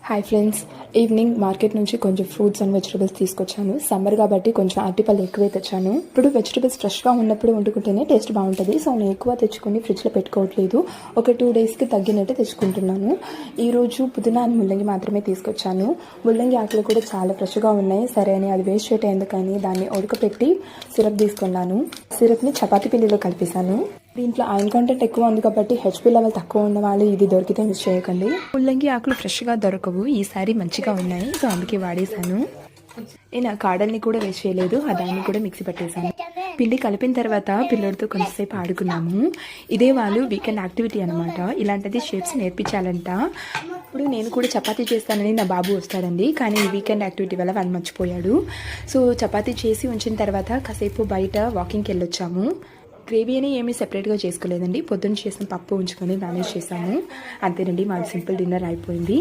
Hi friends, evening market నుంచి కొంచెం fruits and vegetables తీసుకొచ్చాను. సమ్మర్ కాబట్టి కొంచెం అరటిపళ్ళు ఎక్కువే తెచ్చాను. ఇప్పుడు వెజిటబుల్స్ ఫ్రెష్గా ఉన్నప్పుడు వండుకుంటేనే టేస్ట్ బాగుంటుంది. సో నేను ఎక్కువ తెచ్చుకొని ఫ్రిడ్జ్లో పెట్టుకోవట్లేదు. ఒక 2 డేస్కి తగ్గినట్టు తెచ్చుకుంటున్నాను. ఈరోజు పుదీనా అండ్ ముల్లంగి మాత్రమే తీసుకొచ్చాను. ముల్లంగి ఆకులు కూడా చాలా ఫ్రెష్గా ఉన్నాయి. సరే అని అది వేస్ట్ చేయటం ఎందుకని దాన్ని ఉడకపెట్టి సిరప్ తీసుకున్నాను. సిరప్ని చపాతీ పిండిలో కలిపేశాను. దీంట్లో ఐరన్ కంటెంట్ ఎక్కువ ఉంది కాబట్టి హెచ్పీ లెవెల్ తక్కువ ఉన్న వాళ్ళు ఇది దొరికితే మిస్ చేయకండి. ముల్లంగి ఆకులు ఫ్రెష్గా దొరకవు, ఈసారి మంచిగా ఉన్నాయి. సో అందుకే వాడేశాను. నేను కాడల్ని కూడా వేస్ట్ చేయలేదు, దాన్ని కూడా మిక్సీ పట్టేశాను. పిండి కలిపిన తర్వాత పిల్లలతో కొంతసేపు ఆడుకున్నాము. ఇదే వాళ్ళు వీకెండ్ యాక్టివిటీ అనమాట. ఇలాంటిది షేప్స్ నేర్పించాలంట. ఇప్పుడు నేను కూడా చపాతీ చేస్తానని నా బాబు వస్తాడండి, కానీ ఈ వీకెండ్ యాక్టివిటీ వల్ల వాళ్ళు మర్చిపోయాడు. సో చపాతీ చేసి ఉంచిన తర్వాత కాసేపు బయట వాకింగ్కి వెళ్ళొచ్చాము. గ్రేవీ అని ఏమీ సెపరేట్గా చేసుకోలేదండి. పొద్దున్న చేసిన పప్పు ఉంచుకొని మేనేజ్ చేశాము. అంతేనండి, మాది సింపుల్ డిన్నర్ అయిపోయింది.